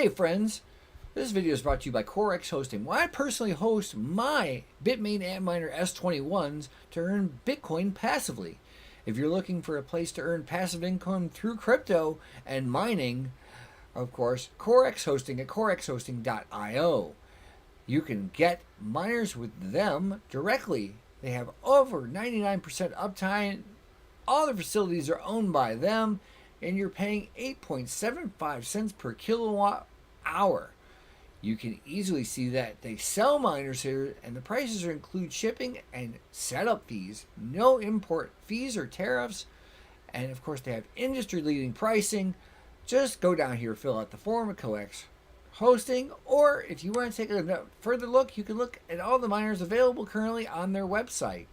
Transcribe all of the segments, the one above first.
Hey friends, this video is brought to you by CoreX Hosting. Well, I personally host my Bitmain Antminer S21s to earn Bitcoin passively. If you're looking for a place to earn passive income through crypto and mining, of course, CoreX Hosting at corexhosting.io. You can get miners with them directly. They have over 99% uptime. All the facilities are owned by them, and you're paying 8.75 cents per kilowatt hour. You can easily see that they sell miners here, and the prices include shipping and setup fees, no import fees or tariffs, and of course they have industry-leading pricing. Just go down here, fill out the form at CoreX Hosting, or if you want to take a further look, you can look at all the miners available currently on their website.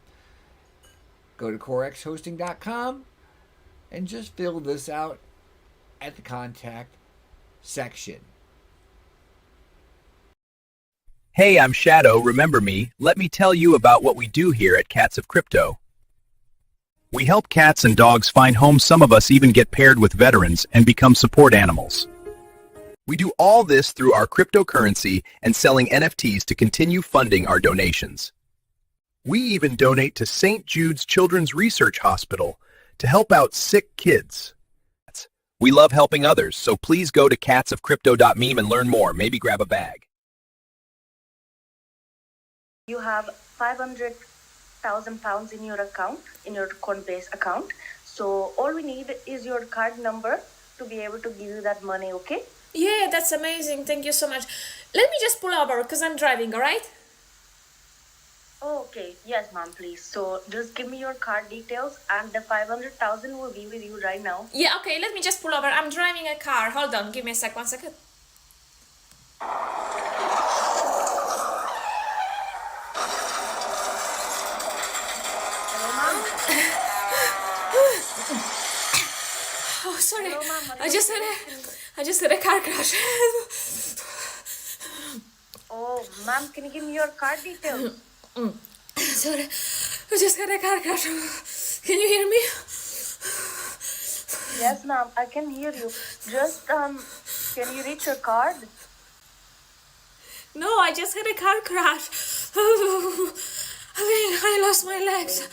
Go to corexhosting.com and just fill this out at the contact section. Hey, I'm Shadow, remember me? Let me tell you about what we do here at Cats of Crypto. We help cats and dogs find homes. Some of us even get paired with veterans and become support animals. We do all this through our cryptocurrency and selling NFTs to continue funding our donations. We even donate to St. Jude's Children's Research Hospital to help out sick kids. We love helping others, so please go to catsofcrypto.meme and learn more. Maybe grab a bag. You have 500,000 pounds in your account, in your Coinbase account. So all we need is your card number to be able to give you that money, okay? Yeah, that's amazing. Thank you so much. Let me just pull over because I'm driving, all right? Oh, okay. Yes, ma'am, please. So just give me your card details and the 500,000 will be with you right now. Yeah, okay, let me just pull over. I'm driving a car. Hold on, give me a sec, 1 second. Oh, sorry. Hello, ma'am. I just had a car crash. Oh, ma'am, can you give me your card details? Sorry, I just had a car crash. Can you hear me? Yes, ma'am, I can hear you. Just, can you reach your card? No, I just had a car crash. I think I lost my legs.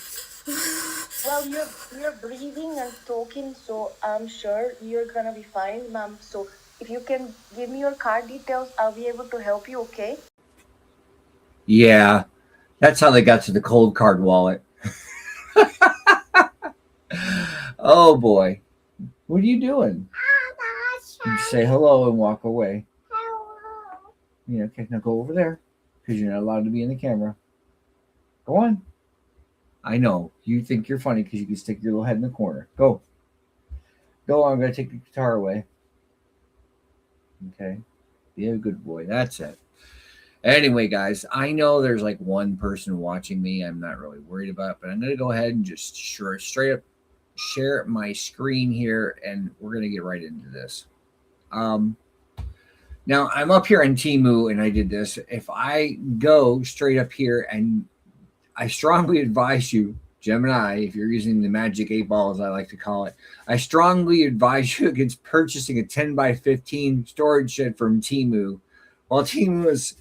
Well, you're breathing and talking, so I'm sure you're gonna be fine, ma'am. So if you can give me your card details, I'll be able to help you, okay? Yeah, that's how they got to the cold card wallet. Oh boy. What are you doing? You say hello and walk away. Yeah, okay, now go over there because you're not allowed to be in the camera. Go on. I know. You think you're funny because you can stick your little head in the corner. Go. Go on. I'm going to take the guitar away. Okay. Be a good boy. That's it. Anyway, guys, I know there's like one person watching me. I'm not really worried about it, but I'm going to go ahead and just straight up share my screen here, and we're going to get right into this. Now, I'm up here on Temu, and I did this. If I go straight up here, and I strongly advise you, Gemini, if you're using the magic 8 ball, as I like to call it, I strongly advise you against purchasing a 10x15 storage shed from Temu. While Temu is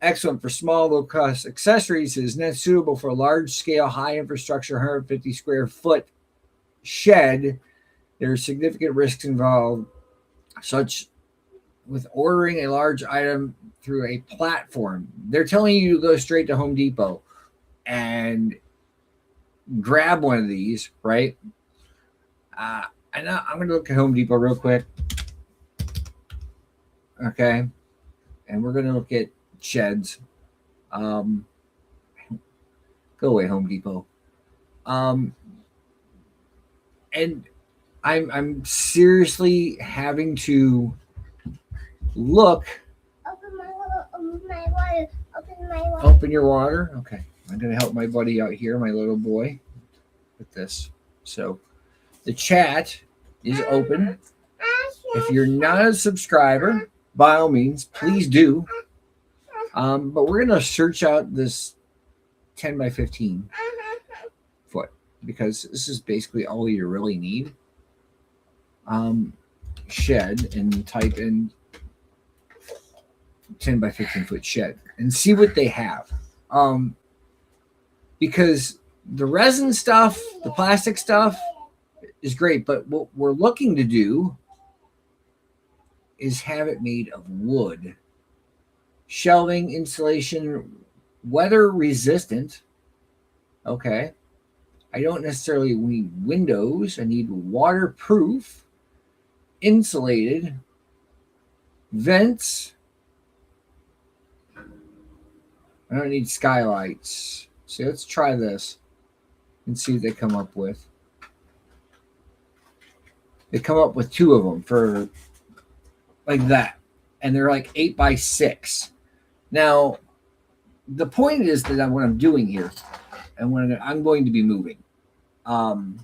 excellent for small, low-cost accessories, it is not suitable for a large-scale, high-infrastructure, 150 square foot shed. There are significant risks involved, such with ordering a large item through a platform. They're telling you to go straight to Home Depot and grab one of these, right? And I'm going to look at Home Depot real quick. Okay. And we're going to look at sheds. Go away, Home Depot. And I'm seriously having to look. Open my water. Open my water. Open your water. Okay. I'm going to help my buddy out here, my little boy, with this. So the chat is open. If you're not a subscriber, by all means, please do. But we're going to search out this 10x15 foot because this is basically all you really need. Shed and type in 10 by 15 foot shed and see what they have. Because the resin stuff, the plastic stuff is great, but what we're looking to do is have it made of wood. Shelving, insulation, weather resistant. Okay. I don't necessarily need windows. I need waterproof, insulated, vents. I don't need skylights. So let's try this and see what they come up with. They come up with 2 of them for like that. And they're like 8 by 6. Now, the point is that what I'm doing here, and when I'm going to be moving, I'm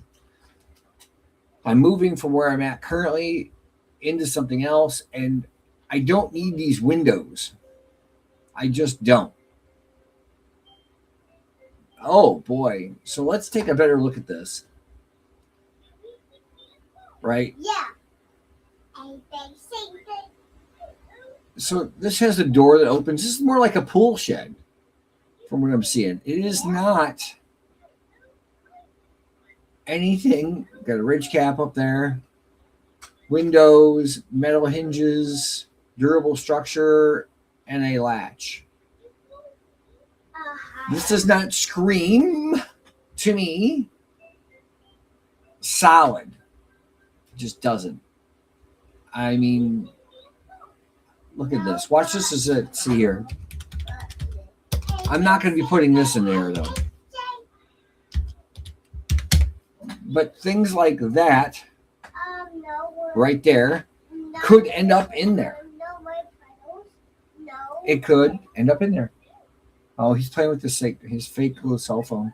moving from where I'm at currently into something else, and I don't need these windows. I just don't. Oh boy. So let's take a better look at this. Right? Yeah. So this has a door that opens. This is more like a pool shed from what I'm seeing. It is not anything. Got a ridge cap up there. Windows, metal hinges, durable structure, and a latch. This does not scream to me solid. It just doesn't. I mean, look at this. Watch this as it. See here. I'm not going to be putting this in there, though. But things like that, right there, could end up in there. It could end up in there. Oh, he's playing with his fake little cell phone.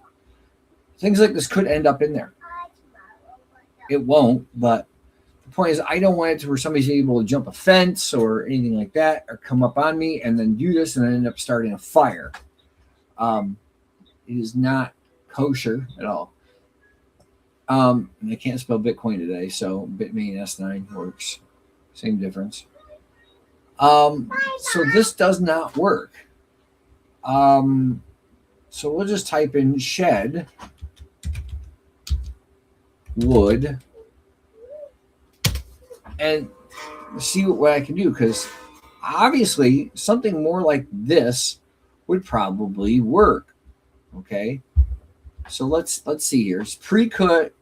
Things like this could end up in there. It won't, but the point is I don't want it to where somebody's able to jump a fence or anything like that or come up on me and then do this and then end up starting a fire. It is not kosher at all. And I can't spell Bitcoin today, so Bitmain S9 works. Same difference. So this does not work. So we'll just type in shed wood and see what I can do, because obviously something more like this would probably work. Okay, so let's see here. It's pre-cut,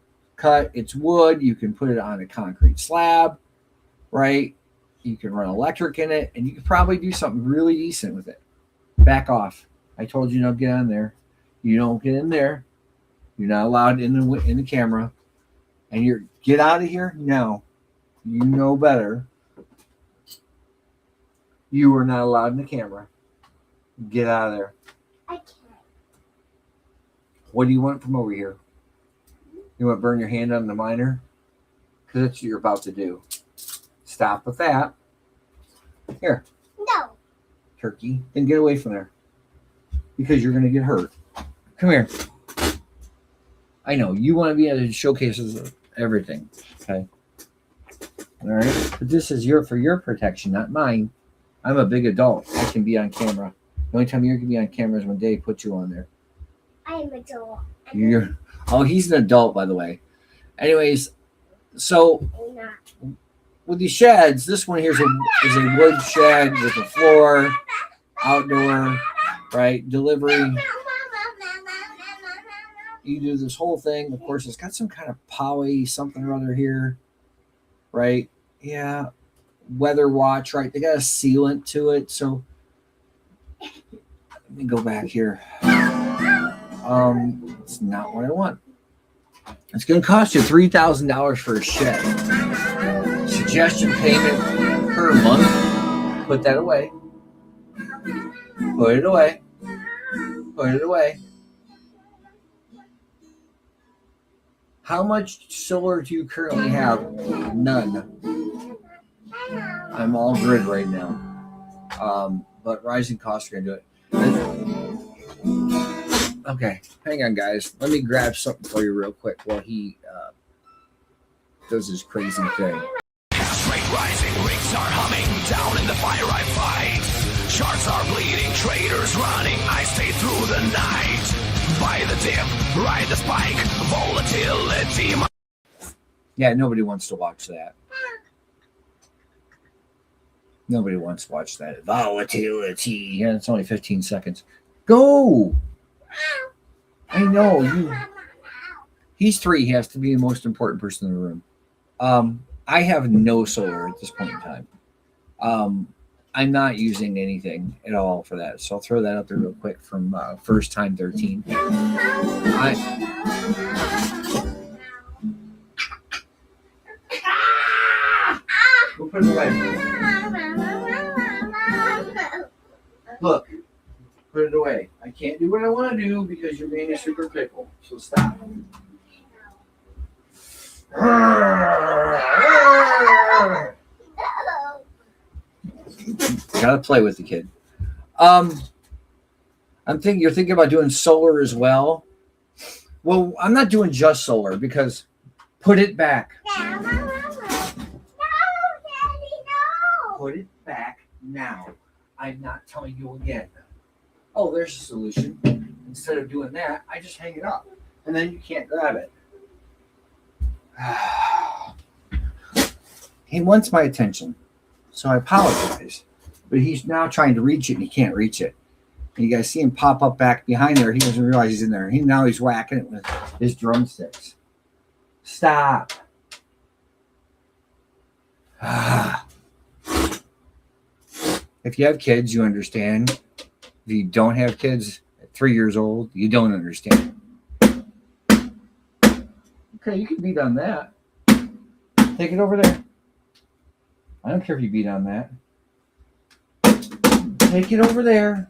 it's wood. You can put it on a concrete slab, right? You can run electric in it, and you could probably do something really decent with it. Back off. I told you not to get on there. You don't get in there. You're not allowed in the camera. And you're get out of here now. You know better. You are not allowed in the camera. Get out of there. I can't. What do you want from over here? You want to burn your hand on the miner? Because that's what you're about to do. Stop with that. Here. No. Turkey. Then get away from there. Because you're going to get hurt. Come here. I know. You want to be at the showcases of everything. Okay. All right. But this is for your protection, not mine. I'm a big adult. I can be on camera. The only time you're going to be on camera is when Dave puts you on there. I am a adult. Oh, he's an adult, by the way. Anyways, so I'm not. with these sheds, this one here is a wood shed with a floor, outdoor, right? Delivery. You do this whole thing. Of course, it's got some kind of poly something or other here, right? Yeah. Weather watch, right? They got a sealant to it. So let me go back here. It's not what I want. It's going to cost you $3,000 for a shed. Suggestion payment per month. Put that away. Put it away. Put it away. How much solar do you currently have? None. I'm all grid right now. But rising costs are going to do it. Okay, hang on, guys. Let me grab something for you real quick while he does his crazy thing. Hash rate rising, rigs are humming down in the fire I fight. Charts are bleeding, traders running. I stay through the night. Buy the dip, ride the spike, volatility. Yeah, nobody wants to watch that. Nobody wants to watch that. Volatility. Yeah, it's only 15 seconds. Go! I know. He's 3. He has to be the most important person in the room. I have no solar at this point in time. I'm not using anything at all for that. So I'll throw that out there real quick from First Time 13. Go put it away. Look, put it away. I can't do what I want to do because you're being a super pickle. So stop. Gotta play with the kid. You're thinking about doing solar as well. Well, I'm not doing just solar because put it back. Put it back now. I'm not telling you again. Oh, there's a solution. Instead of doing that, I just hang it up. And then you can't grab it. He wants my attention. So I apologize. But he's now trying to reach it and he can't reach it. And you guys see him pop up back behind there. He doesn't realize he's in there. Now he's whacking it with his drumsticks. Stop. If you have kids, you understand. If you don't have kids at 3 years old, you don't understand. Okay, you can beat on that. Take it over there. I don't care if you beat on that. Take it over there.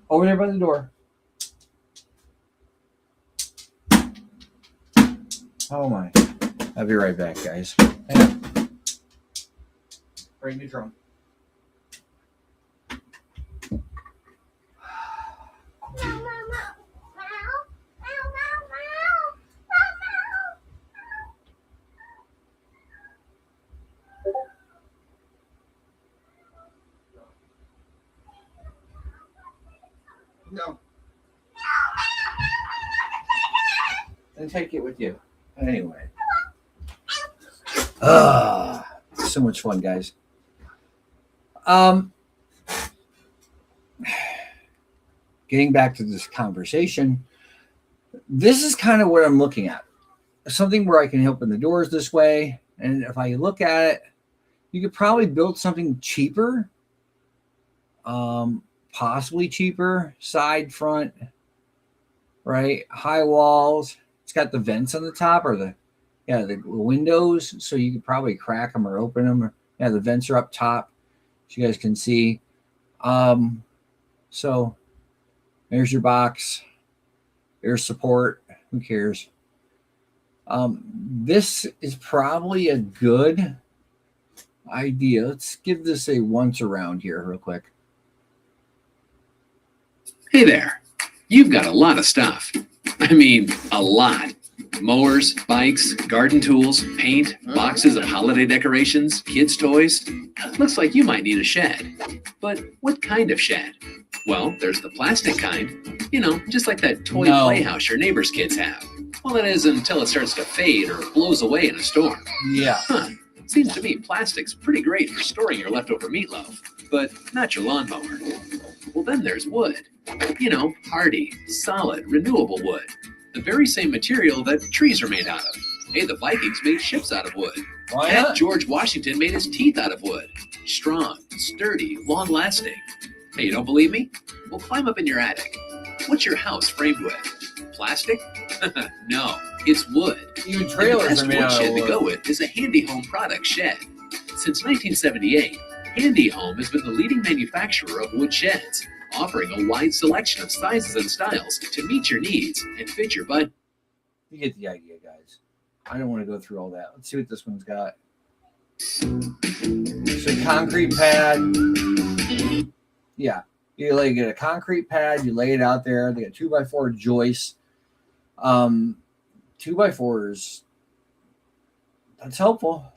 Over there by the door. Oh my. I'll be right back, guys. Hang on. Bring the drum. No. And take it with you. Anyway. So much fun, guys. Getting back to this conversation, this is kind of what I'm looking at. Something where I can open the doors this way. And if I look at it, you could probably build something cheaper. Possibly cheaper, side, front, right? High walls. It's got the vents on the top or the windows, so you could probably crack them or open them. Yeah, the vents are up top, so you guys can see. So there's your box. There's support. Who cares? This is probably a good idea. Let's give this a once around here real quick. Hey there. You've got a lot of stuff. I mean, a lot. Mowers, bikes, garden tools, paint, boxes of holiday decorations, kids' toys. Looks like you might need a shed. But what kind of shed? Well, there's the plastic kind. You know, just like that toy playhouse your neighbor's kids have. Well, that is until it starts to fade or blows away in a storm. Yeah. Huh. Seems to me plastic's pretty great for storing your leftover meatloaf, but not your lawnmower. Well, then there's wood. You know, hardy, solid, renewable wood. The very same material that trees are made out of. Hey, the Vikings made ships out of wood. Why Heck, not? George Washington made his teeth out of wood. Strong, sturdy, long-lasting. Hey, you don't believe me? Well, climb up in your attic. What's your house framed with? Plastic? No, it's wood. Even And the trailers best are made wood out of shed to wood. go with is a Handy Home product shed. Since 1978, Handy Home has been the leading manufacturer of wood sheds, offering a wide selection of sizes and styles to meet your needs and fit your budget. You get the idea, guys. I don't want to go through all that. Let's see what this one's got. So concrete pad. Yeah. You get a concrete pad, you lay it out there. They got 2x4 joists. 2x4s. That's helpful.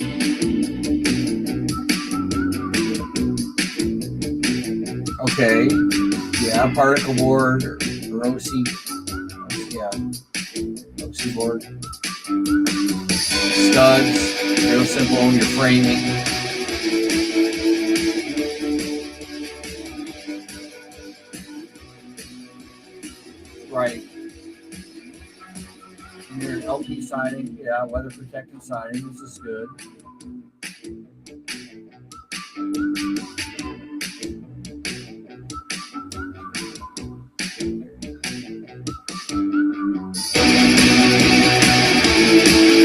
Okay. Yeah, particle board or OC. Yeah. OC board. Studs. Real simple on your framing. Right. And your LP siding. Yeah, weather protected siding. This is good.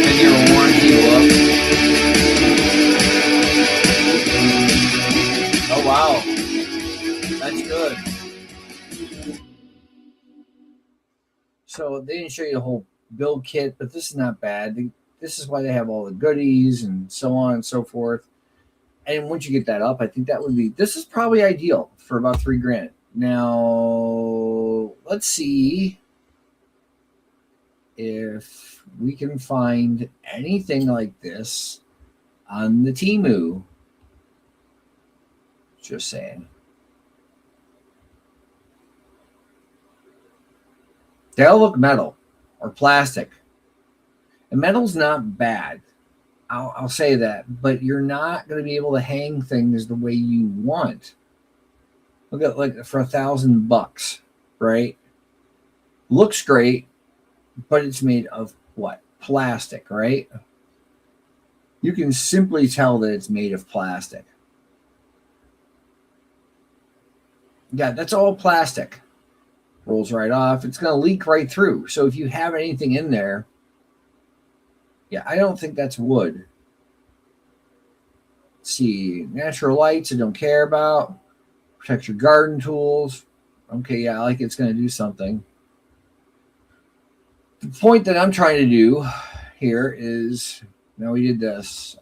And your warranty look. Oh wow, that's good. So they didn't show you the whole build kit, but this is not bad. This is why they have all the goodies and so on and so forth. And once you get that up, I think that would be. This is probably ideal for about $3,000. Now let's see if we can find anything like this on the Temu. Just saying. They all look metal or plastic. And metal's not bad. I'll say that. But you're not going to be able to hang things the way you want. Look at like for $1,000, right? Looks great, but it's made of what? Plastic, right? You can simply tell that it's made of plastic. Yeah, that's all plastic. Rolls right off. It's going to leak right through. So if you have anything in there, yeah, I don't think that's wood. Let's see, natural lights I don't care about. Protect your garden tools. Okay, yeah, I like it's going to do something. The point that I'm trying to do here is, now we did this.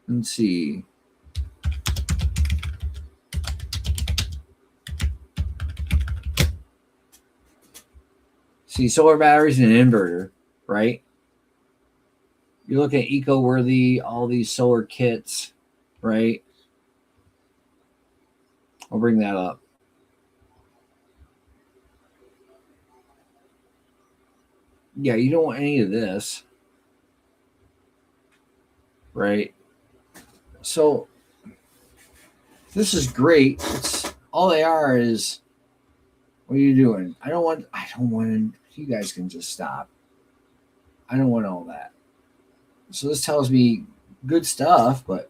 Let's see. See, solar batteries and an inverter, right? You look at eco-worthy, all these solar kits, right? I'll bring that up. Yeah, you don't want any of this, right? So this is great. It's all they are is, what are you doing? I don't want to, you guys can just stop. I don't want all that. So this tells me good stuff, but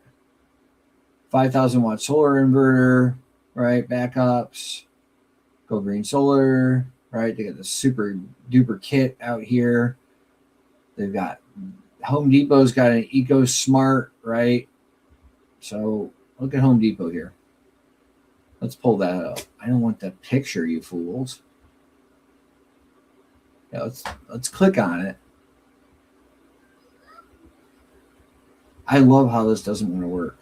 5,000 watt solar inverter, right? Backups, Go Green Solar, right? They got the super duper kit out here. They've got Home Depot's got an Eco Smart, right? So look at Home Depot here. Let's pull that up. I don't want that picture, you fools. Yeah, let's click on it. I love how this doesn't want to work.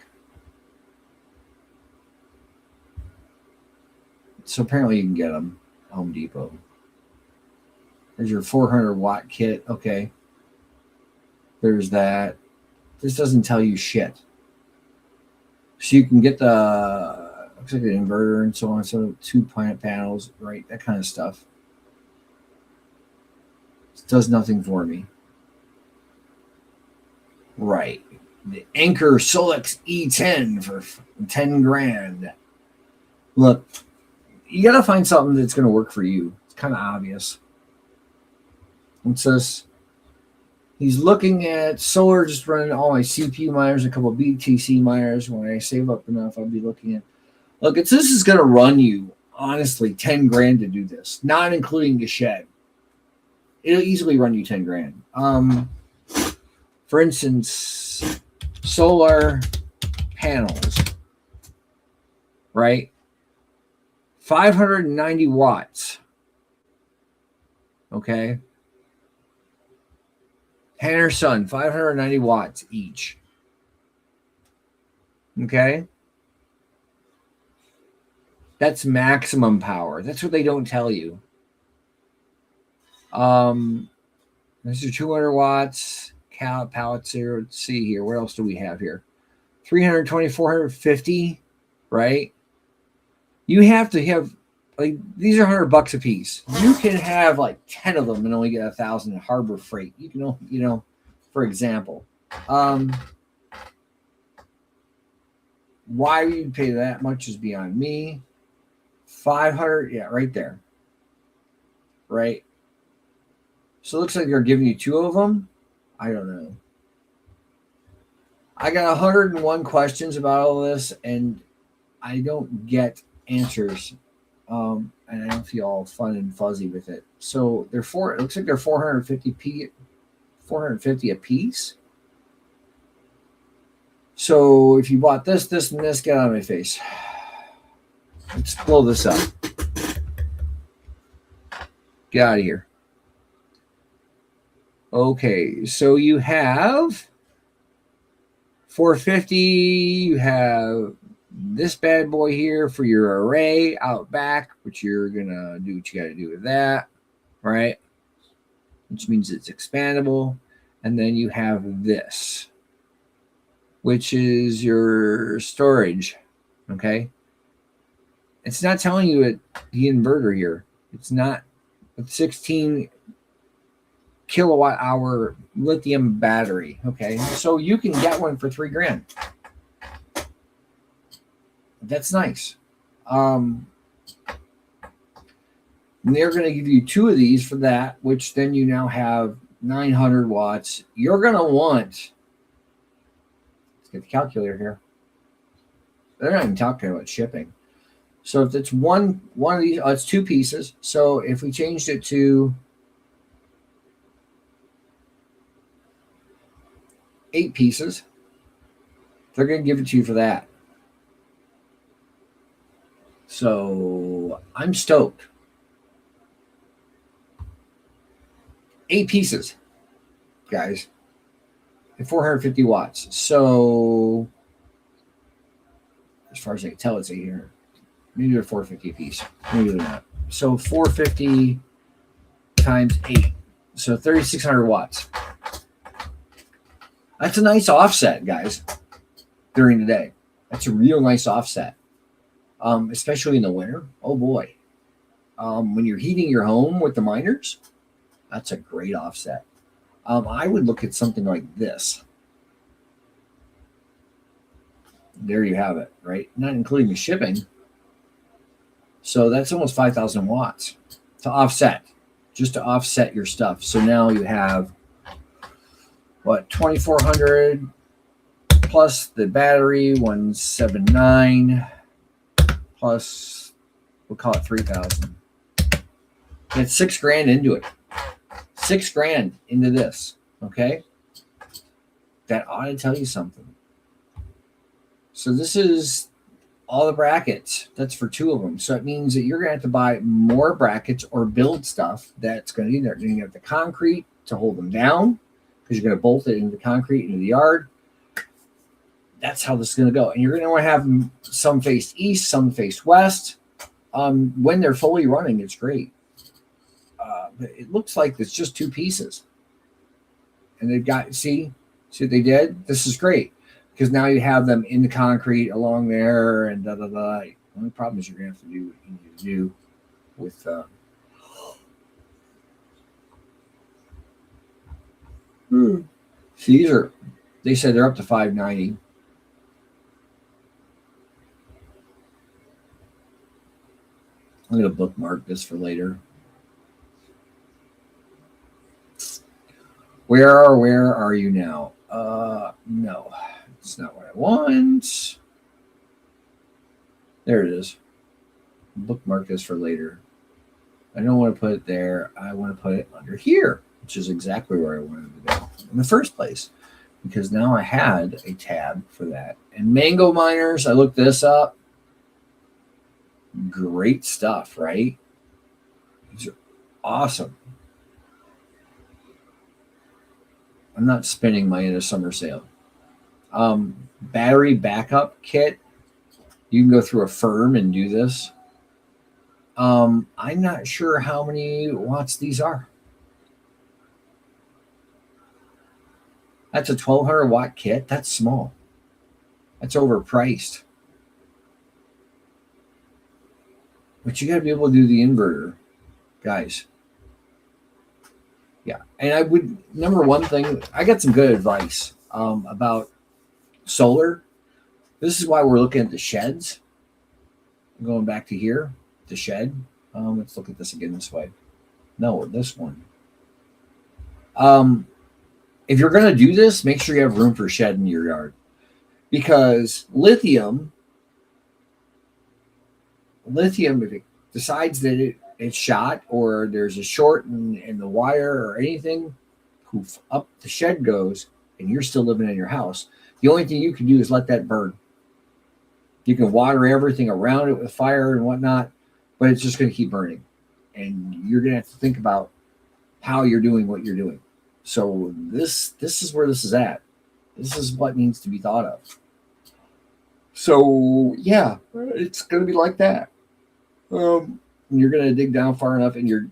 So apparently you can get them Home Depot. There's your 400 watt kit. Okay. There's that. This doesn't tell you shit. So you can get the, looks like an inverter and so on. So 2 plant panels, right? That kind of stuff. It does nothing for me. Right. The Anker Solex E10 for $10,000. Look, you got to find something that's going to work for you. It's kind of obvious. It says he's looking at solar, just running all my CPU miners, a couple of BTC miners. When I save up enough, I'll be looking at. Look, this is going to run you, honestly, $10,000 to do this, not including the shed. It'll easily run you $10,000. For instance, solar panels, right? 590 watts. Okay. Tanner Sun, 590 watts each. Okay. That's maximum power. That's what they don't tell you. This is 200 watts. Pallets here. Let's see here. What else do we have here? 320, 450, right? You have to have, like, these are $100 a piece. You can have like 10 of them and only get 1,000 in Harbor Freight. You can, for example. Why you pay that much is beyond me. 500, yeah, right there. Right. So it looks like they're giving you 2 of them. I don't know. I got 101 questions about all this, and I don't get answers. And I don't feel all fun and fuzzy with it. So it looks like they're 450 a piece. So if you bought this, and this, get out of my face. Let's blow this up. Get out of here. Okay, so you have 450. You have this bad boy here for your array out back, which you're gonna do what you got to do with that, right? Which means it's expandable. And then you have this, which is your storage. Okay, it's not telling you the inverter here. It's not a 16 kilowatt hour lithium battery. Okay, so you can get one for $3,000. That's nice. They're going to give you 2 of these for that, which then you now have 900 watts. You're going to want, let's get the calculator here. They're not even talking about shipping. So if it's one of these, it's 2 pieces. So if we changed it to 8 pieces, they're going to give it to you for that. So I'm stoked. 8 pieces, guys, at 450 watts. So as far as I can tell, it's 800. Maybe they're 450 a piece. Maybe they're not. So 450 times 8. So 3,600 watts. That's a nice offset, guys, during the day. That's a real nice offset, especially in the winter. Oh, boy. When you're heating your home with the miners, that's a great offset. I would look at something like this. There you have it, right? Not including the shipping. So that's almost 5,000 watts to offset, just to offset your stuff. So now you have, 2,400 plus the battery, 179 plus, we'll call it 3,000. Get $6,000 into it. $6,000 into this. Okay. That ought to tell you something. So this is all the brackets. That's for 2 of them. So it means that you're going to have to buy more brackets or build stuff that's going to be there. You're going to have the concrete to hold them down because you're going to bolt it into the concrete into the yard. That's how this is going to go. And you're going to want to have them, some face east, some face west. When they're fully running, it's great. But it looks like it's just 2 pieces. And they've got, see what they did? This is great. Because now you have them in the concrete along there and da da da. The only problem is you're going to have to do what you need to do with. See, they said they're up to 590. I'm going to bookmark this for later. Where are you now? No. It's not what I want. There it is. Bookmark this for later. I don't want to put it there. I want to put it under here, which is exactly where I wanted to go in the first place. Because now I had a tab for that. And Mango Miners, I looked this up. Great stuff, right? These are awesome. I'm not spinning my end of summer sale. Battery backup kit. You can go through a firm and do this. I'm not sure how many watts these are. That's a 1,200 watt kit. That's small. That's overpriced. But you got to be able to do the inverter, guys. Yeah. And I would, number one thing, I got some good advice about solar. This is why we're looking at the sheds. I'm going back to here, the shed. Let's look at this again this way. No, this one. If you're going to do this, make sure you have room for a shed in your yard. Because lithium, if it decides that it's shot or there's a short in the wire or anything, poof, up the shed goes, and you're still living in your house. The only thing you can do is let that burn. You can water everything around it with fire and whatnot, but it's just going to keep burning. And you're going to have to think about how you're doing what you're doing. So this is where this is at. This is what needs to be thought of. So yeah, it's going to be like that. You're going to dig down far enough in your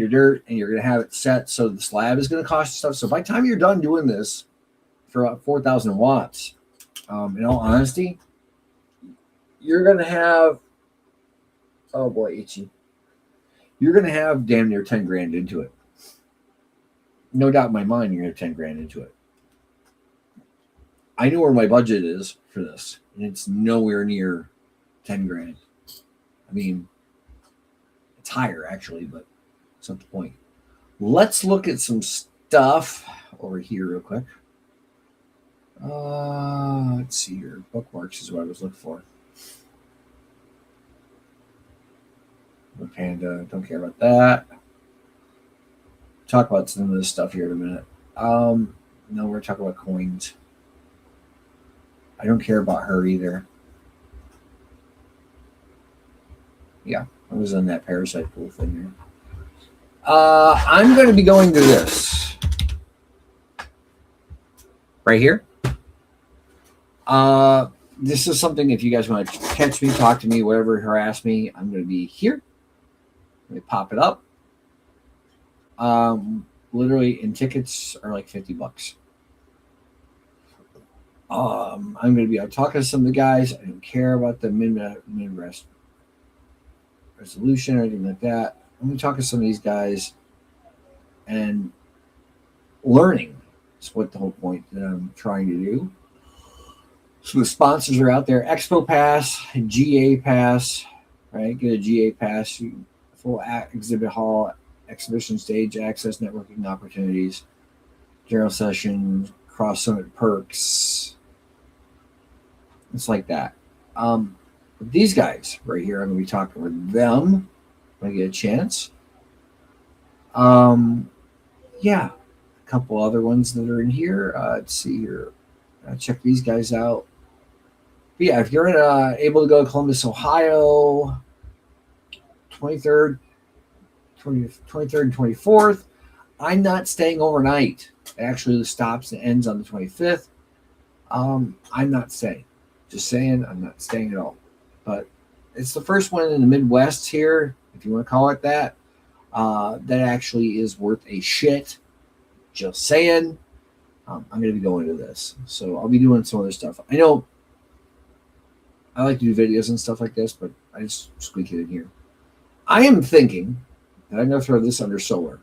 dirt, and you're going to have it set so the slab is going to cost you stuff. So by the time you're done doing this for about 4,000 watts, in all honesty, you're going to have, oh boy, itchy. You're going to have damn near 10 grand into it. No doubt in my mind, you're going to have 10 grand into it. I know where my budget is for this, and it's nowhere near 10 grand. I mean, it's higher actually, but it's not the point. Let's look at some stuff over here real quick. Let's see here. Bookmarks is what I was looking for. Panda, don't care about that. Talk about some of this stuff here in a minute. No, we're talking about coins. I don't care about her either. Yeah, I was on that parasite pool thing here. I'm going to be going to this right here. This is something, if you guys want to catch me, talk to me, whatever, harass me, I'm going to be here. Let me pop it up. Literally, and tickets are like $50. I'm going to be out talking to some of the guys. I don't care about the Midwest resolution or anything like that. I'm going to talk to some of these guys and learning is what the whole point that I'm trying to do. So the sponsors are out there: Expo Pass, GA Pass, right? Get a GA Pass, full exhibit hall, exhibition stage access, networking opportunities, general session, cross summit perks. It's like that. These guys right here, I'm going to be talking with them when I get a chance. Yeah, a couple other ones that are in here. Let's see here. Check these guys out. But yeah, if you're able to go to Columbus, Ohio, 23rd and 24th, I'm not staying overnight. It actually stops and ends on the 25th. I'm not staying. Just saying, I'm not staying at all. But it's the first one in the Midwest here, if you want to call it that. That actually is worth a shit. Just saying. I'm going to be going to this. So I'll be doing some other stuff. I know I like to do videos and stuff like this, but I just squeak it in here. I am thinking that I'm going to throw this under solar.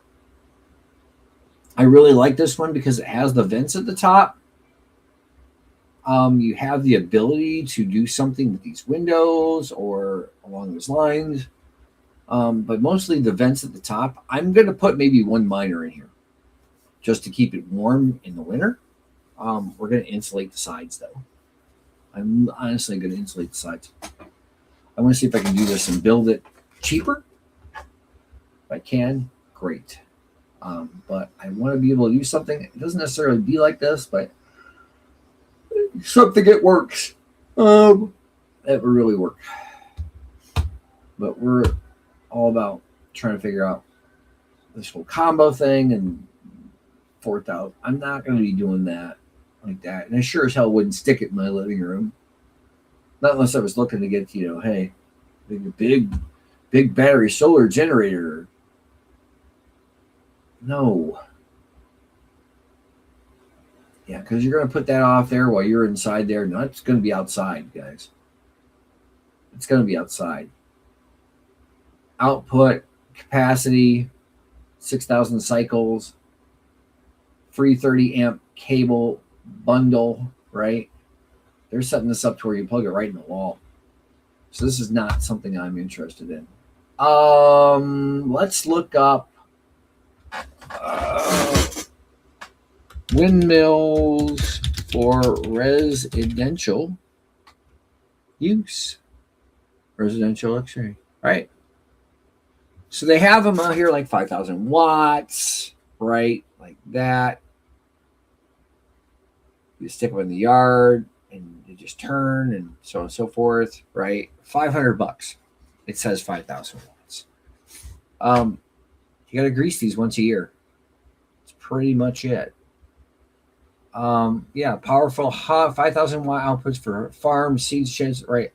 I really like this one because it has the vents at the top. You have the ability to do something with these windows or along those lines. But mostly the vents at the top. I'm going to put maybe one miner in here just to keep it warm in the winter. We're going to insulate the sides, though. I'm honestly going to insulate the sides. I want to see if I can do this and build it cheaper. If I can, great. But I want to be able to do something. It doesn't necessarily be like this, but something that works. That would really work. But we're all about trying to figure out this whole combo thing and 4,000. I'm not going to be doing that like that. And I sure as hell wouldn't stick it in my living room. Not unless I was looking to get, hey, big battery solar generator. No. Yeah, because you're going to put that off there while you're inside there. No, it's going to be outside, guys. It's going to be outside. Output capacity, 6,000 cycles, free 30 amp cable bundle, right? They're setting this up to where you plug it right in the wall. So this is not something I'm interested in. Let's look up windmills for residential use. Residential luxury, right? So they have them out here like 5,000 watts, right? Like that. You stick them in the yard and they just turn and so on and so forth, right? $500. It says 5,000 watts. You got to grease these once a year. That's pretty much it. Yeah, powerful 5,000 watt outputs for farms, seed sheds, right?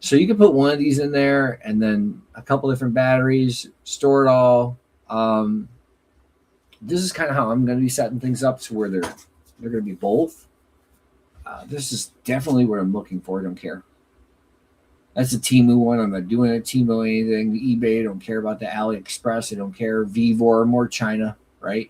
So you can put one of these in there and then a couple different batteries, store it all. This is kind of how I'm going to be setting things up to where they're going to be both. This is definitely what I'm looking for. I don't care. That's a Temu one. I'm not doing a Temu anything. eBay, I don't care about the AliExpress. I don't care. Vivor, more China, right?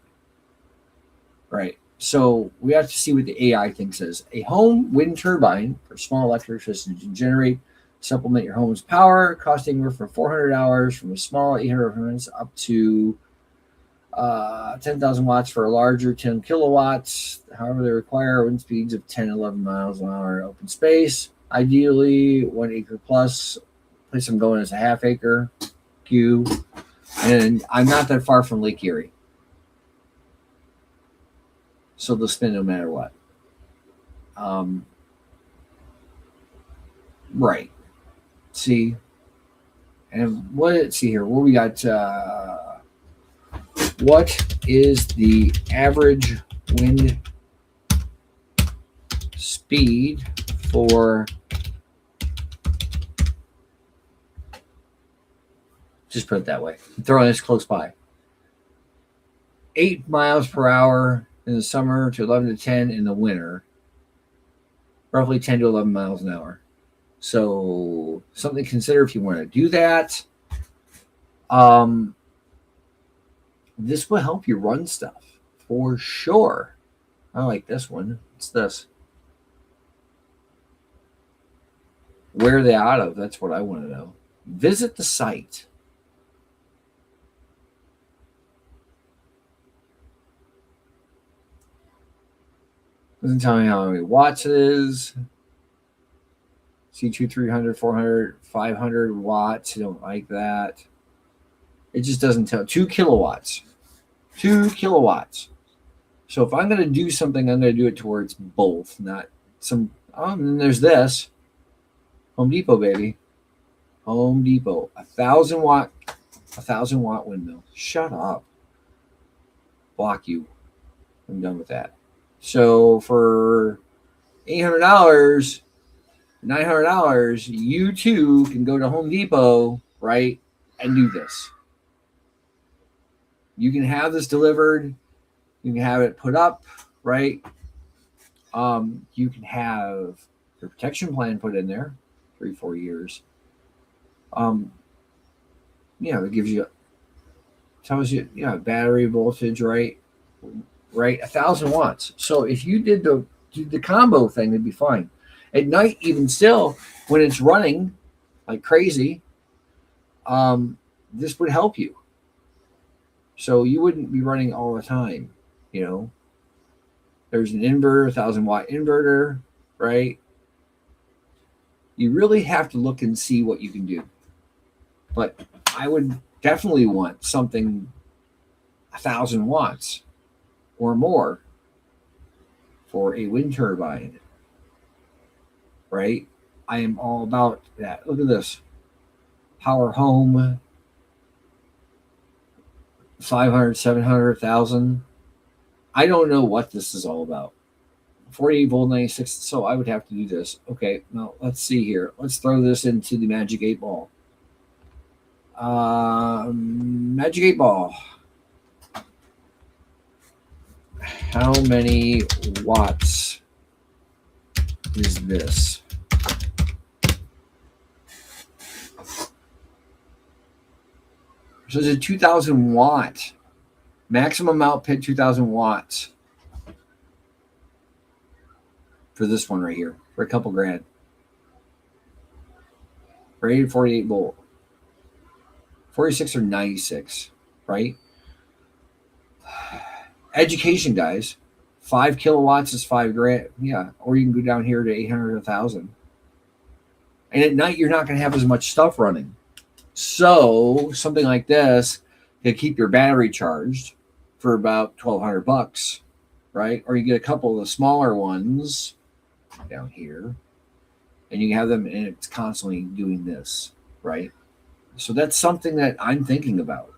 Right. So we have to see what the AI thing says. A home wind turbine for small electric system to generate, supplement your home's power, costing anywhere from $400 from a small 800 horns up to 10,000 watts for a larger 10 kilowatts. However, they require wind speeds of 10, 11 miles an hour in open space. Ideally, 1 acre plus. Place I'm going is a half acre. Q. And I'm not that far from Lake Erie. So they'll spin no matter what. Right. See? And let's see here. What we got? What is the average wind speed for, just put it that way, I'm throwing this close by, 8 miles per hour in the summer to 11 to 10 in the winter, roughly 10 to 11 miles an hour. So something to consider if you want to do that. This will help you run stuff for sure. I like this one. What's this? Where are they out of? That's what I want to know. Visit the site. Doesn't tell me how many watts it is. C2 300, 400, 500 watts. I don't like that. It just doesn't tell. 2 kilowatts. 2 kilowatts. So if I'm going to do something, I'm going to do it towards both, not some. And then there's this. Home Depot, baby. Home Depot. 1,000 watt windmill. Shut up. Block you. I'm done with that. So for $800, $900, you too can go to Home Depot, right, and do this. You can have this delivered. You can have it put up, right? You can have your protection plan put in there, 3-4 years. It gives you, tells you, battery voltage, right? Right, 1,000 watts. So if you did the combo thing, it'd be fine. At night, even still, when it's running like crazy, this would help you. So you wouldn't be running all the time, There's an inverter, 1,000 watt inverter, right? You really have to look and see what you can do. But I would definitely want something 1,000 watts or more for a wind turbine, right? I am all about that. Look at this. Power home, 500, 700, 1,000. I don't know what this is all about. 48 volt 96. So I would have to do this. Okay, now let's see here. Let's throw this into the Magic 8 Ball. Magic 8 Ball. how many watts is this? So it's a 2,000 watt. Maximum output 2,000 watts. For this one right here. For a couple grand. Rated 48 volt. 46 or 96. Right? Education, guys. 5 kilowatts is 5 grand. Yeah. Or you can go down here to 800 or 1,000. And at night, you're not going to have as much stuff running. So something like this can keep your battery charged for about $1,200, right? Or you get a couple of the smaller ones down here, and you can have them, and it's constantly doing this, right? So that's something that I'm thinking about.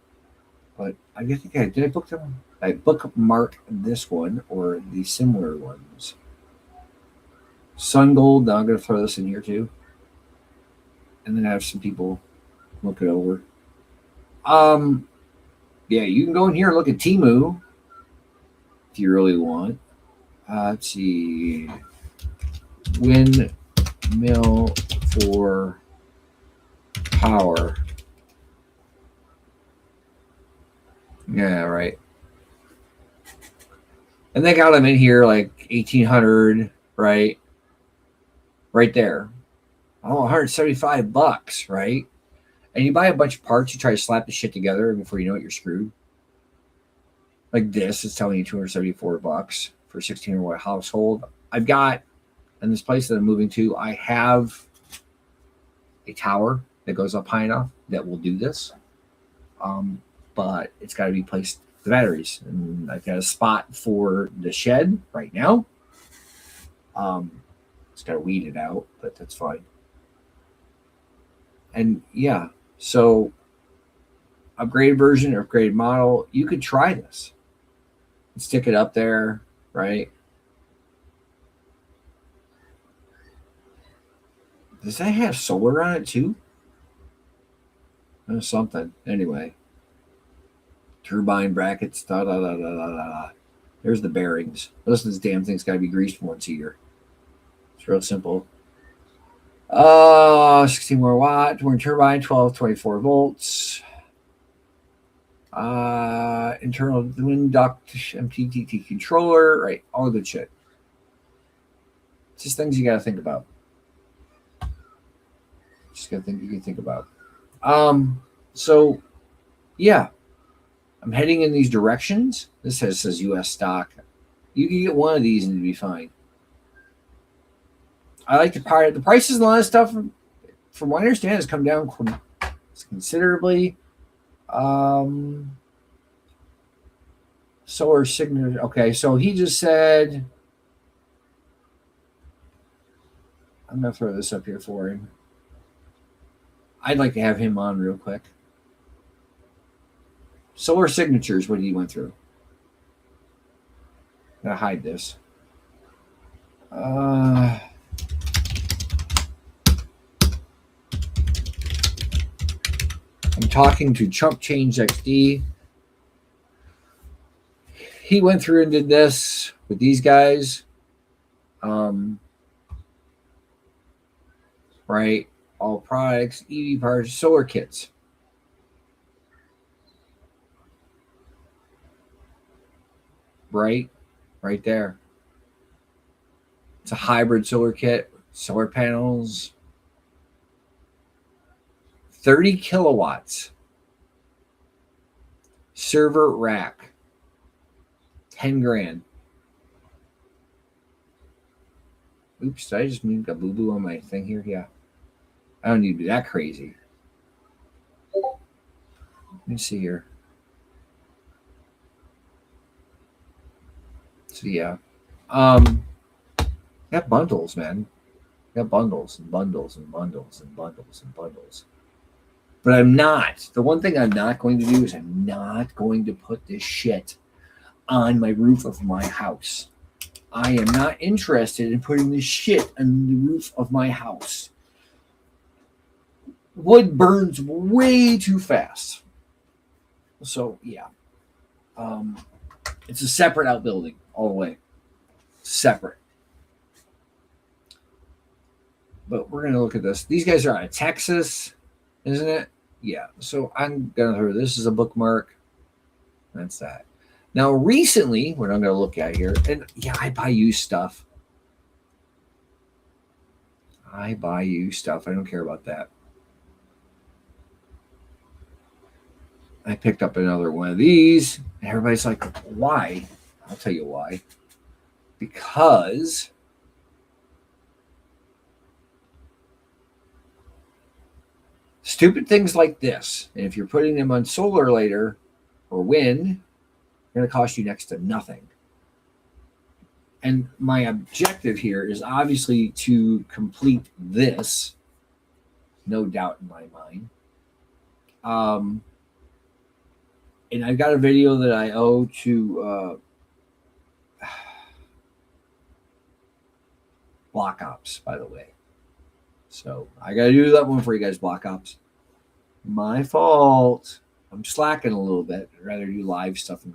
But I think did I book them? I bookmark this one or the similar ones. Sun Gold. Now I'm going to throw this in here too, and then have some people look it over. Yeah, you can go in here and look at Temu if you really want. Let's see. Windmill for power. Yeah, right. And they got them in here like 1,800, right? Right there. Oh, $175, right? And you buy a bunch of parts, you try to slap the shit together, and before you know it, you're screwed. Like this is telling you $274 for 16 watt household. I've got, in this place that I'm moving to, I have a tower that goes up high enough that will do this. But it's got to be placed the batteries. And I've got a spot for the shed right now. It's got to weed it out, but that's fine. And yeah, so upgraded version or upgraded model, you could try this. Stick it up there, right? Does that have solar on it too? Or something. Anyway. Turbine brackets, da da da da da da. There's the bearings. Listen, this damn thing's got to be greased once a year. It's real simple. 16 more watt, wind turbine, 24 volts. Internal wind duct, MPPT controller, right? All good shit. It's just things you got to think about. Just got to think you can think about. So, yeah. I'm heading in these directions. This says US stock. You can get one of these and it'd be fine. I like the part. The prices and all that stuff, from what I understand, has come down considerably. Solar signature. Okay, so he just said, I'm going to throw this up here for him. I'd like to have him on real quick. Solar signatures, what he went through. I'm going to hide this. I'm talking to Chump Change XD. He went through and did this with these guys. Right? All products, EV parts, solar kits. Right there. It's a hybrid solar kit, solar panels, 30 kilowatts, server rack, 10 grand. Oops, did I just move a boo-boo on my thing here? Yeah. I don't need to be that crazy. Let me see here. So yeah, got bundles, man. Got bundles and bundles and bundles and bundles and bundles. But I'm not. The one thing I'm not going to do is I'm not going to put this shit on my roof of my house. I am not interested in putting this shit on the roof of my house. Wood burns way too fast. So yeah. It's a separate outbuilding all the way. Separate. But we're going to look at this. These guys are out of Texas, isn't it? Yeah. So I'm going to throw this as a bookmark. That's that. Now, recently, what I'm going to look at here, and yeah, I buy used stuff. I buy used stuff. I don't care about that. I picked up another one of these. And everybody's like, why? I'll tell you why. Because stupid things like this, and if you're putting them on solar later or wind, they're going to cost you next to nothing. And my objective here is obviously to complete this, no doubt in my mind. And I've got a video that I owe to Block Ops, by the way. So I got to do that one for you guys, Block Ops. My fault. I'm slacking a little bit. I'd rather do live stuff.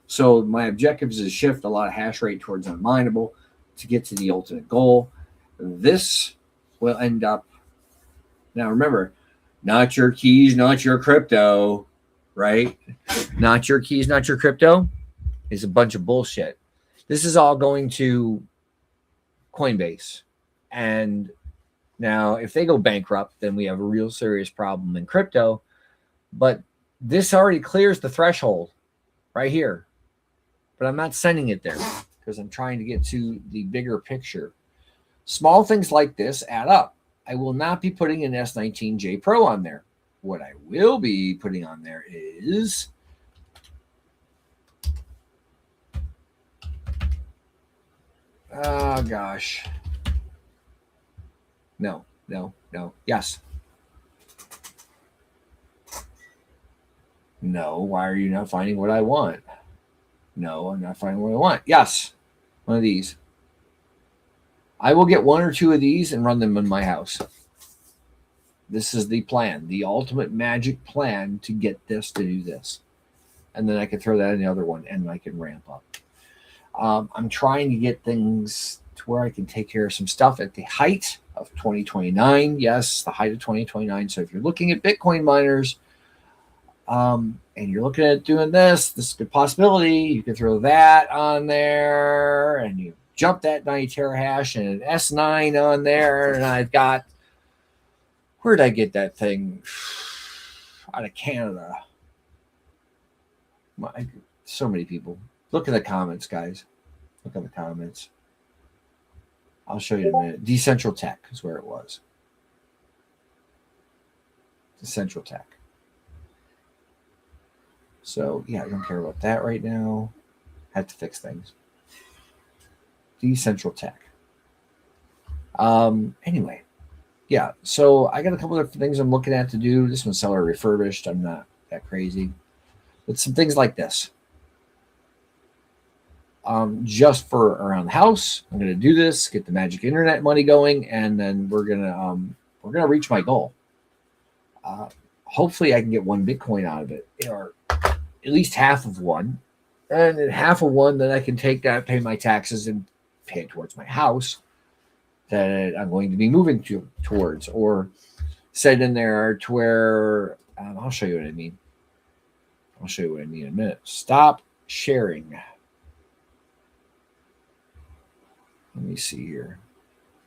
So my objective is to shift a lot of hash rate towards unminable to get to the ultimate goal. This will end up. Now remember, not your keys, not your crypto, right? Not your keys, not your crypto is a bunch of bullshit. This is all going to Coinbase. And now if they go bankrupt, then we have a real serious problem in crypto. But this already clears the threshold right here. But I'm not sending it there because I'm trying to get to the bigger picture. Small things like this add up. I will not be putting an S19J Pro on there. What I will be putting on there is oh gosh. No. Yes. No, why are you not finding what I want? No, I'm not finding what I want. Yes, one of these. I will get one or two of these and run them in my house. This is the plan, the ultimate magic plan to get this to do this. And then I can throw that in the other one and I can ramp up. I'm trying to get things to where I can take care of some stuff at the height of 2029. Yes, the height of 2029. So if you're looking at Bitcoin miners, and you're looking at doing this is a good possibility. You can throw that on there and you jump that 90 terahash and an S9 on there. And I've got, where'd I get that thing? Out of Canada. So many people. Look at the comments, guys. Look at the comments. I'll show you in a minute. Decentral Tech is where it was. Decentral Tech. So, yeah, I don't care about that right now. Had to fix things. Decentral Tech. Anyway, yeah, so I got a couple of things I'm looking at to do. This one's seller refurbished. I'm not that crazy. But some things like this. Just for around the house, I'm going to do this, get the magic internet money going, and then we're gonna reach my goal. Hopefully, I can get one Bitcoin out of it, or at least half of one, and then half of one, then I can take that, pay my taxes, and pay it towards my house that I'm going to be moving towards, or set in there to where I'll show you what I mean. I'll show you what I mean in a minute. Stop sharing. Let me see here.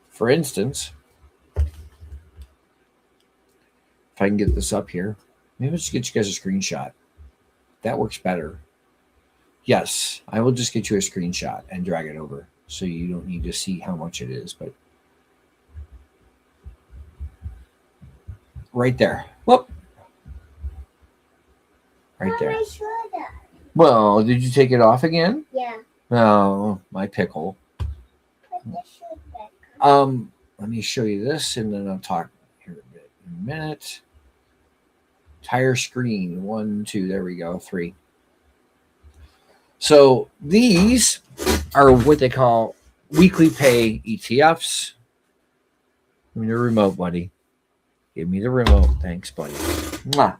For instance, if I can get this up here, maybe I'll just get you guys a screenshot. That works better. Yes, I will just get you a screenshot and drag it over so you don't need to see how much it is. But right there. Whoop. Right there. Well, did you take it off again? Yeah. Oh, my pickle. Put the shoe back. Let me show you this, and then I'll talk here a bit in a minute. Entire screen. 1, 2, there we go. 3. So these are what they call weekly pay ETFs. Give me the remote, buddy. Give me the remote. Thanks, buddy. Mwah.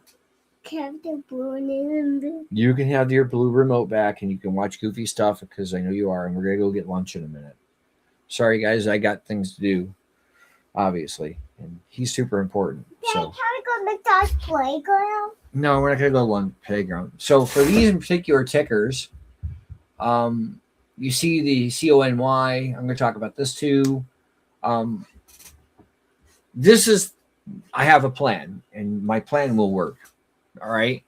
Can the blue name? You can have your blue remote back and you can watch goofy stuff because I know you are. And we're going to go get lunch in a minute. Sorry, guys. I got things to do, obviously. And he's super important. Dad, So. can we go McDonald's playground? No, we're not going to go to one playground. So for these in particular tickers, you see the CONY. I'm going to talk about this too. This is, I have a plan, and my plan will work. All right.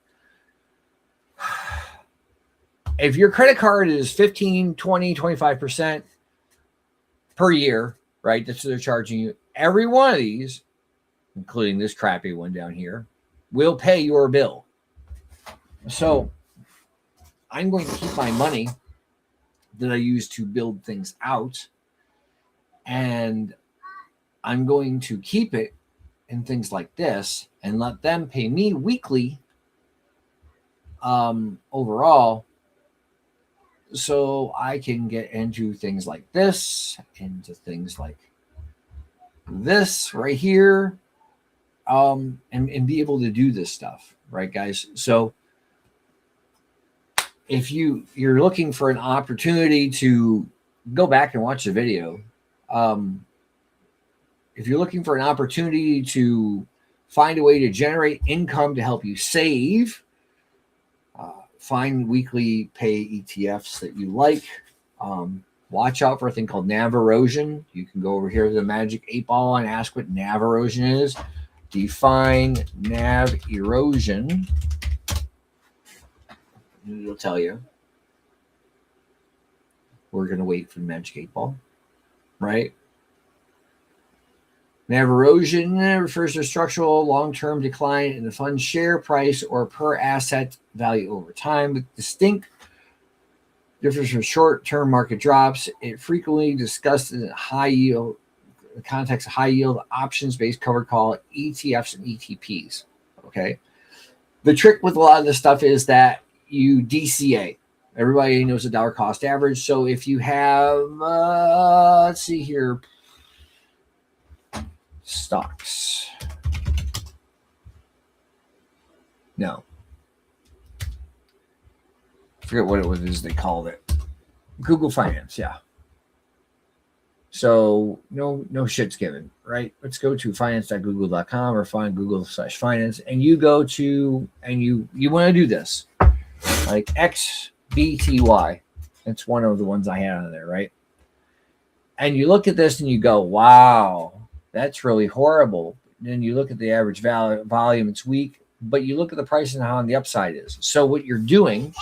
If your credit card is 15, 20, 25% per year, right? That's what they're charging you. Every one of these, including this crappy one down here, will pay your bill. So I'm going to keep my money that I use to build things out, and I'm going to keep it in things like this and let them pay me weekly overall, so I can get into things like this, into things like this right here, and be able to do this stuff, right, guys? So if you're looking for an opportunity to go back and watch the video, if you're looking for an opportunity to find a way to generate income to help you save, find weekly pay ETFs that you like. Watch out for a thing called NAV erosion. You can go over here to the Magic 8 Ball and ask what NAV erosion is. Define NAV erosion. It'll tell you. We're going to wait for the Magic 8 Ball, right? NAV erosion refers to structural long-term decline in the fund's share price or per asset value over time, with distinct difference from short-term market drops. It frequently discussed in high yield, the context of high yield options-based covered call ETFs and ETPs. Okay. The trick with a lot of this stuff is that you DCA. Everybody knows the dollar cost average. So if you have, let's see here, stocks. No. I forget what it was they called it. Google Finance, yeah. So no shit's given, right? Let's go to finance.google.com or find Google/finance, and you go to, and you want to do this. Like XBTY. That's one of the ones I had on there, right? And you look at this and you go, wow, that's really horrible. Then you look at the average volume, it's weak, but you look at the price and how on the upside is. So what you're doing,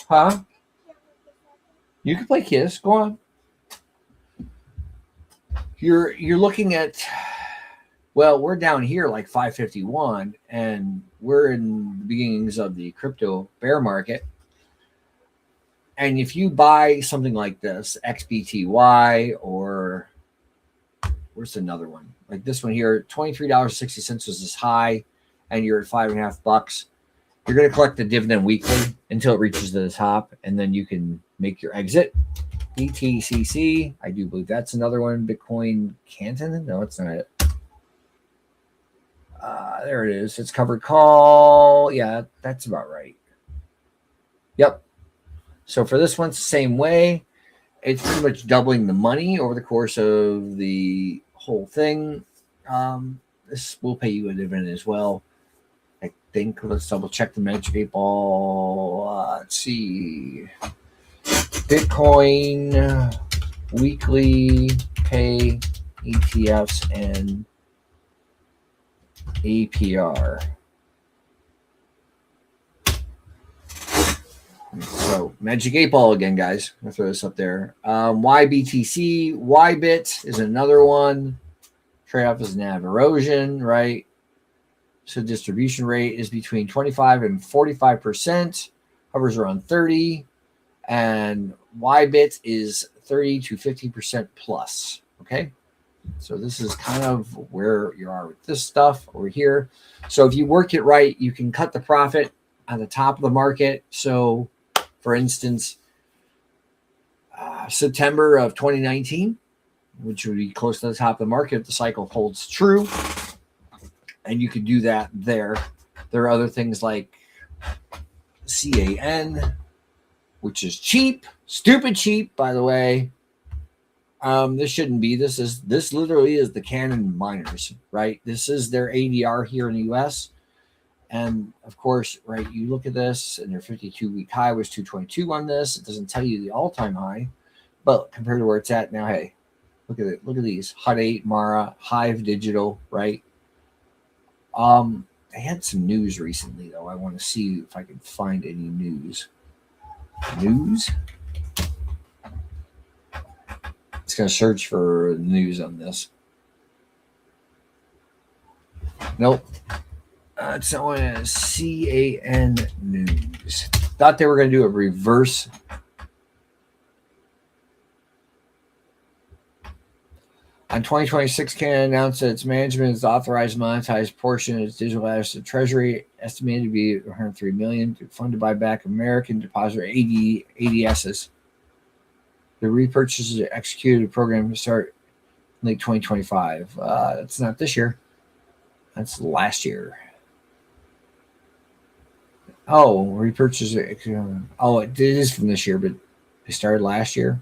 huh? You can play Kiss. Go on. You're looking at, well, we're down here like 551, and we're in the beginnings of the crypto bear market. And if you buy something like this, XBTY, or where's another one? Like this one here, $23.60 was this high, and you're at $5.50. You're going to collect the dividend weekly until it reaches the top, and then you can make your exit. BTCC, I do believe that's another one. Bitcoin Canton? No, it's not it. There it is. It's covered call. Yeah, that's about right. Yep. So for this one, it's the same way. It's pretty much doubling the money over the course of the whole thing. This will pay you a dividend as well. I think. Let's double check the Magic 8 Ball. Let's see. Bitcoin weekly pay ETFs and APR. So Magic 8 Ball again, guys. I'll throw this up there. YBTC, YBIT is another one. Trade-off is NAV erosion, right? So distribution rate is between 25 and 45%. Hovers around 30. And YBIT is 30 to 50% plus. Okay. So this is kind of where you are with this stuff over here. So if you work it right, you can cut the profit on the top of the market. So for instance, September of 2019, which would be close to the top of the market if the cycle holds true. and you could do that there. There are other things like CAN, which is cheap, stupid cheap, by the way. This shouldn't be. This literally is the Canon miners, right? This is their ADR here in the US. And of course, right, you look at this and their 52-week high was 222 on this. It doesn't tell you the all-time high, but compared to where it's at now, hey, look at it. Look at these. Hut 8, Mara, Hive Digital, right? They had some news recently, though. I want to see if I can find any news. News? It's going to search for news on this. Nope. It's not one as CAN News. Thought they were going to do a reverse. On 2026, Canon announced that its management has authorized monetized portion of its digital asset treasury, estimated to be $103 million, to fund to buy back American depositor ADSs. The repurchases are executed program to start in late 2025. That's not this year. That's last year. Oh, repurchase. Oh, it is from this year, but it started last year.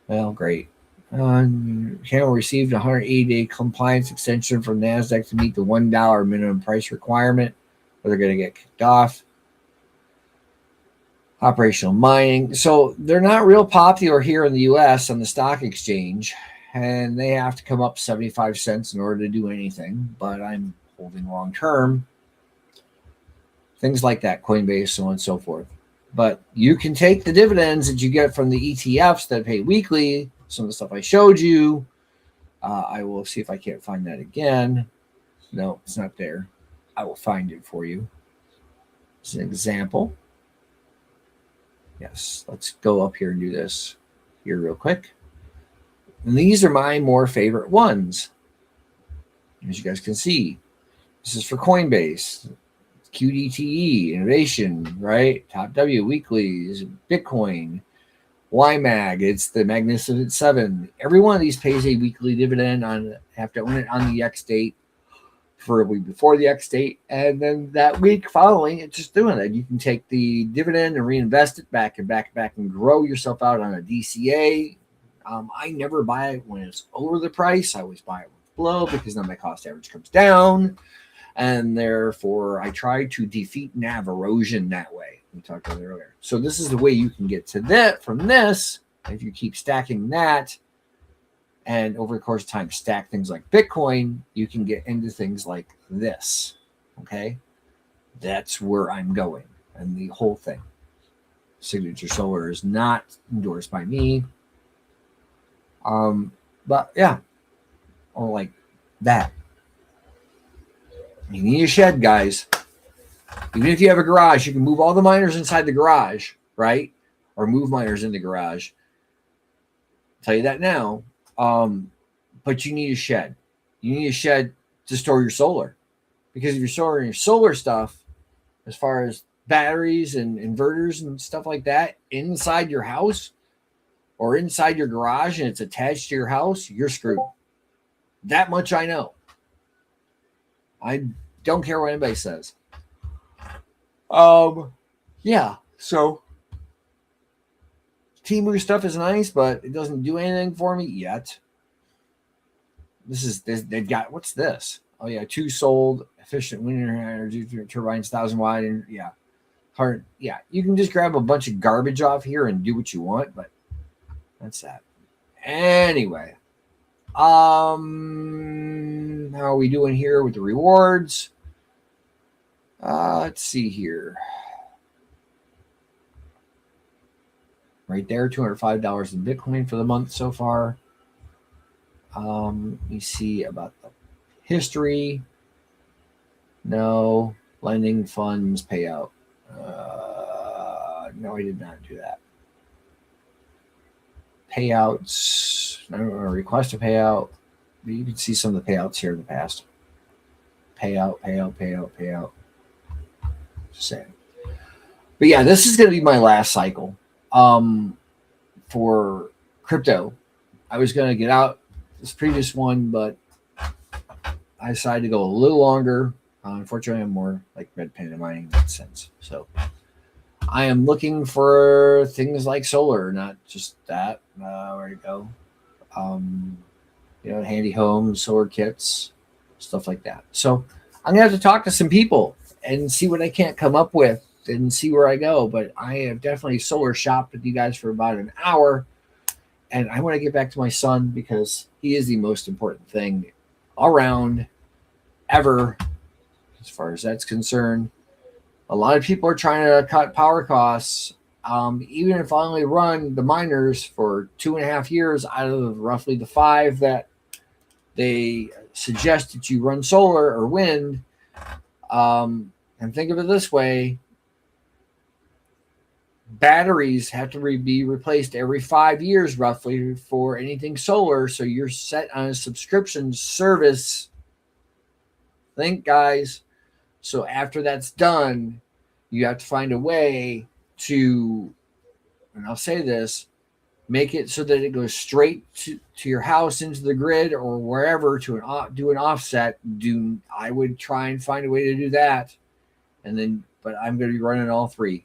Well, great. Canon received a 180-day compliance extension from NASDAQ to meet the $1 minimum price requirement, or they're going to get kicked off. Operational mining. So they're not real popular here in the U.S. on the stock exchange, and they have to come up 75 cents in order to do anything, but I'm holding long term. Things like that, Coinbase, so on and so forth. But you can take the dividends that you get from the ETFs that pay weekly, some of the stuff I showed you. I will see if I can't find that again. No, it's not there. I will find it for you. As an example. Yes, let's go up here and do this here real quick. And these are my more favorite ones. As you guys can see, this is for Coinbase, QDTE, Innovation, right? Top W Weeklies, Bitcoin, YMAG, it's the Magnificent Seven. Every one of these pays a weekly dividend on, have to own it on the X date, preferably before the X date, and then that week following, it's just doing it. You can take the dividend and reinvest it back and grow yourself out on a DCA. I never buy it when it's over the price. I always buy it when it's below because then my cost average comes down, and therefore I try to defeat NAV erosion that way. We talked about it earlier. So this is the way you can get to that from this. If you keep stacking that, and over the course of time, stack things like Bitcoin, you can get into things like this. Okay? That's where I'm going. And the whole thing. Signature Solar is not endorsed by me. But yeah. Or like that. You need a shed, guys. Even if you have a garage, you can move all the miners inside the garage, right? Or move miners in the garage. I'll tell you that now. But you need a shed. You need a shed to store your solar. Because if you're storing your solar stuff, as far as batteries and inverters and stuff like that, inside your house or inside your garage and it's attached to your house, you're screwed. That much I know. I don't care what anybody says. Yeah, so Temu stuff is nice, but it doesn't do anything for me yet. They've got, what's this? Oh yeah, 2 sold efficient wind energy turbines, 1,000 watt, and yeah, hard. Yeah, you can just grab a bunch of garbage off here and do what you want, but that's that. Anyway, how are we doing here with the rewards? Let's see here. Right there, $205 in Bitcoin for the month so far. Let me see about the history. No. Lending funds payout. No, I did not do that. Payouts. I don't know, request a payout. But you can see some of the payouts here in the past. Payout. Just saying. But yeah, this is going to be my last cycle for crypto. I was going to get out this previous one, but I decided to go a little longer. Unfortunately, I'm more like red panda mining in that sense. So I am looking for things like solar, not just that. Where to go? Handy homes, solar kits, stuff like that. So I'm gonna have to talk to some people and see what I can't come up with and see where I go. But I have definitely solar shopped with you guys for about an hour, and I want to get back to my son because he is the most important thing around ever, as far as that's concerned. A lot of people are trying to cut power costs. Even if I only run the miners for 2.5 years out of roughly the 5 that they suggest that you run solar or wind, and think of it this way: batteries have to be replaced every 5 years roughly for anything solar. So you're set on a subscription service. Think, guys. So after that's done, you have to find a way to, and I'll say this, make it so that it goes straight to your house into the grid or wherever to do an offset. I would try and find a way to do that. And then, but I'm going to be running all 3.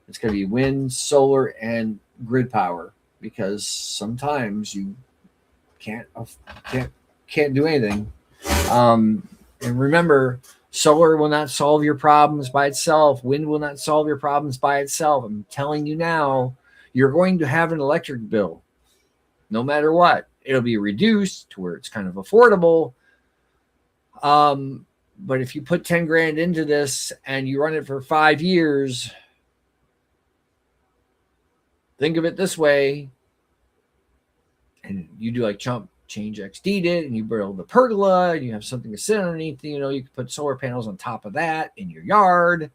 It's going to be wind, solar, and grid power, because sometimes you can't do anything. And remember, solar will not solve your problems by itself. Wind will not solve your problems by itself. I'm telling you now, you're going to have an electric bill. No matter what, it'll be reduced to where it's kind of affordable. But if you put 10 grand into this and you run it for 5 years, think of it this way. And you do like Change XD did, and you build the pergola, and you have something to sit underneath. You can put solar panels on top of that in your yard.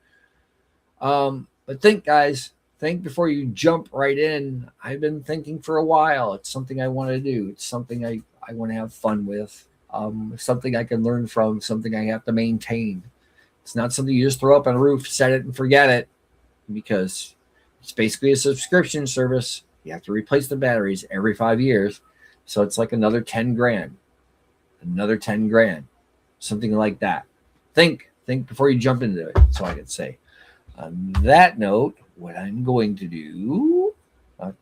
But think, guys, think before you jump right in. I've been thinking for a while. It's something I want to do. It's something I want to have fun with. Something I can learn from, something I have to maintain. It's not something you just throw up on a roof, set it, and forget it, because it's basically a subscription service. You have to replace the batteries every 5 years. So it's like another 10 grand, something like that. Think before you jump into it. So I could say. On that note, what I'm going to do, let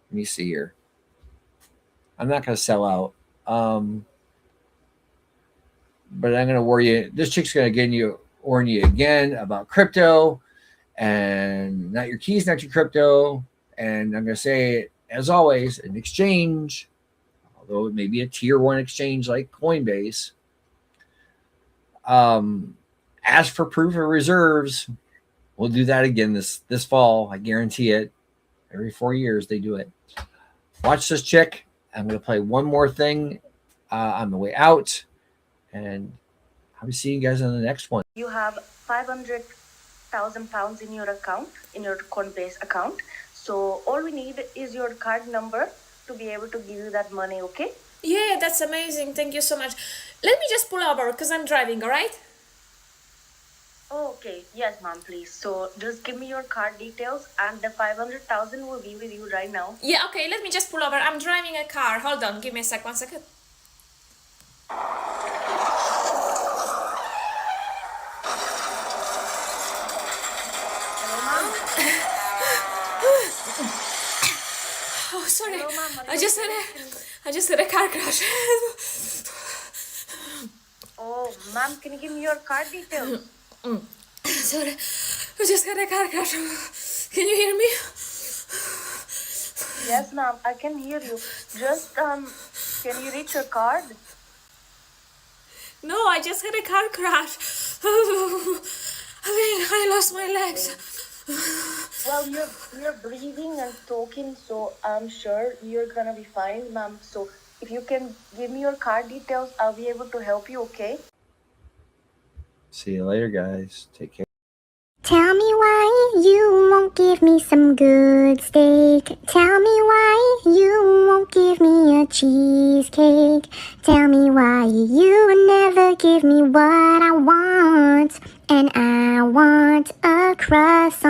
me see here. I'm not going to sell out, but I'm going to warn you. This chick's going to warn you again about crypto, and not your keys, not your crypto. And I'm going to say, as always, an exchange, although it may be a tier 1 exchange like Coinbase, ask for proof of reserves. We'll do that again this fall. I guarantee it. Every 4 years they do it. Watch this chick. I'm going to play one more thing on the way out, and I'll see you guys on the next one. You have 500,000 pounds in your account, in your Coinbase account. So all we need is your card number to be able to give you that money, okay? Yeah, that's amazing. Thank you so much. Let me just pull over because I'm driving, all right? Oh, okay. Yes, ma'am, please. So just give me your card details and the 500,000 will be with you right now. Yeah, okay, let me just pull over. I'm driving a car. Hold on, give me a sec, 1 second. Oh, sorry. Hello, ma'am. I just had a car crash. Oh, ma'am, can you give me your card details? Sorry, I just had a car crash. Can you hear me? Yes, ma'am, I can hear you. Just, can you reach your card? No, I just had a car crash. I think I lost my legs. Well, you're breathing and talking, so I'm sure you're gonna be fine, ma'am. So if you can give me your card details, I'll be able to help you, okay? See you later, guys. Take care. Tell me why you won't give me some good steak. Tell me why you won't give me a cheesecake. Tell me why you never give me what I want. And I want a croissant.